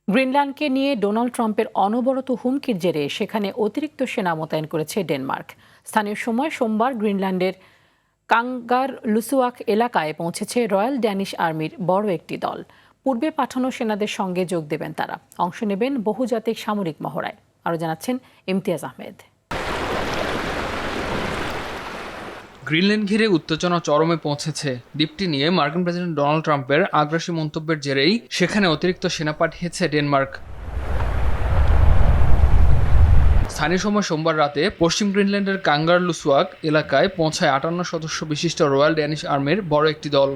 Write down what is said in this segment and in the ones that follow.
গ্রিনল্যান্ডকে নিয়ে ডোনাল্ড ট্রাম্পের অনবরত হুমকির জেরে সেখানে অতিরিক্ত সেনা মোতায়েন করেছে ডেনমার্ক। স্থানীয় সময় সোমবার গ্রিনল্যান্ডের কাঙ্গার লুসুয়াক এলাকায় পৌঁছেছে রয়্যাল ড্যানিশ আর্মির বড় একটি দল। পূর্বে পাঠানো সেনাদের সঙ্গে যোগ দেবেন তারা। অংশ নেবেন বহুজাতিক সামরিক মহড়ায়। আরও জানাচ্ছেন ইমতিয়াজ আহমেদ। গ্রিনল্যান্ড ঘিরে উত্তেজনা চরমে পৌঁছেছে। দ্বীপটি নিয়ে মার্কিন প্রেসিডেন্ট ডোনাল্ড ট্রাম্পের আগ্রাসী মন্তব্যের জেরেই সেখানে অতিরিক্ত সেনা পাঠিয়েছে ডেনমার্ক। স্থানীয় সময় সোমবার রাতে পশ্চিম গ্রিনল্যান্ডের কাঙ্গার লুসুয়াক এলাকায় পৌঁছায় 58 সদস্য বিশিষ্ট রয়্যাল ড্যানিশ আর্মির বড় একটি দল।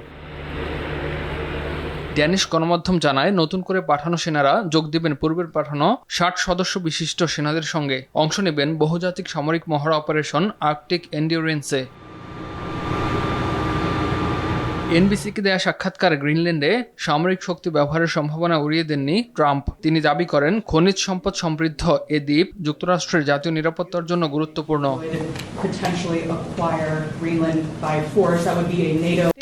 ড্যানিশ গণমাধ্যম জানায়, নতুন করে পাঠানো সেনারা যোগ দেবেন পূর্বের পাঠানো 60 সদস্য বিশিষ্ট সেনাদের সঙ্গে। অংশ নেবেন বহুজাতিক সামরিক মহড়া অপারেশন আর্কটিক এন্ডিউরেন্সে। এনবিসিকে দেয়া সাক্ষাৎকারে গ্রিনল্যান্ডে সামরিক শক্তি ব্যবহারের সম্ভাবনা উড়িয়ে দেননি ট্রাম্প। তিনি দাবি করেন, খনিজ সম্পদ সমৃদ্ধ এ দ্বীপ যুক্তরাষ্ট্রের জাতীয় নিরাপত্তার জন্য গুরুত্বপূর্ণ।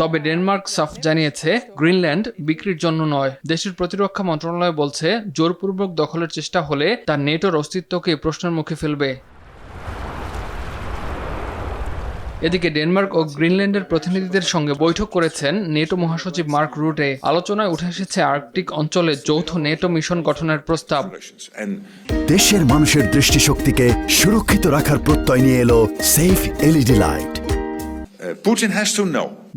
তবে ডেনমার্ক সাফ জানিয়েছে, গ্রিনল্যান্ড বিক্রির জন্য নয়। দেশটির প্রতিরক্ষা মন্ত্রণালয় বলছে, জোরপূর্বক দখলের চেষ্টা হলে তা নেটোর অস্তিত্বকে প্রশ্নের মুখে ফেলবে। এদিকে ডেনমার্ক ও গ্রিনল্যান্ডের প্রতিনিধিদের সঙ্গে বৈঠক করেছেন নেটো মহাসচিব মার্ক রুটে। আলোচনায় উঠে এসেছে আর্কটিক অঞ্চলে যৌথ নেটো মিশন গঠনের প্রস্তাব। দেশের মানুষের দৃষ্টিশক্তিকে সুরক্ষিত রাখার প্রত্যয় নিয়ে এলো সেফ এলইডি লাইট।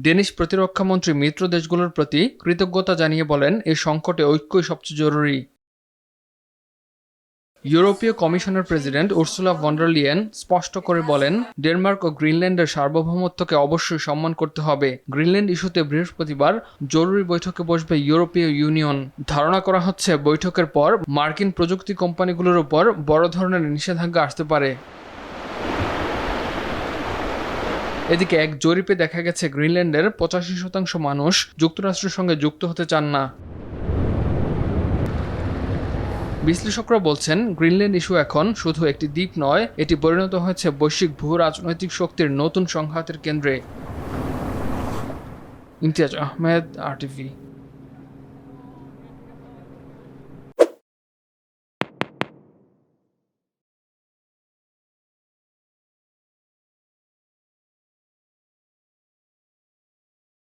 ডেনিশ প্রতিরক্ষা মন্ত্রী মিত্র দেশগুলোর প্রতি কৃতজ্ঞতা জানিয়ে বলেন, এই সংকটে ঐক্যই সবচেয়ে জরুরি। ইউরোপীয় কমিশনের president Ursula von der Leyen স্পষ্ট করে বলেন, ডেনমার্ক ও গ্রিনল্যান্ডের সার্বভৌমত্বকে অবশ্যই সম্মান করতে হবে। গ্রিনল্যান্ড ইস্যুতে বৃহস্পতিবার জরুরি বৈঠকে বসবে ইউরোপীয় ইউনিয়ন। ধারণা করা হচ্ছে, বৈঠকের পর মার্কিন প্রযুক্তি কোম্পানিগুলোর উপর বড় ধরনের নিষেধাজ্ঞা আসতে পারে। এদিকে এক জরিপে দেখা গেছে, গ্রিনল্যান্ডের 85% মানুষ যুক্তরাষ্ট্রের সঙ্গে যুক্ত হতে চান না। বিশ্লেষকরা বলছেন, গ্রিনল্যান্ড ইস্যু এখন শুধু একটি দ্বীপ নয়, এটি পরিণত হয়েছে বৈশ্বিক ভূ রাজনৈতিক শক্তির নতুন সংঘাতের কেন্দ্রে। ইমতিয়াজ আহমেদ, RTV।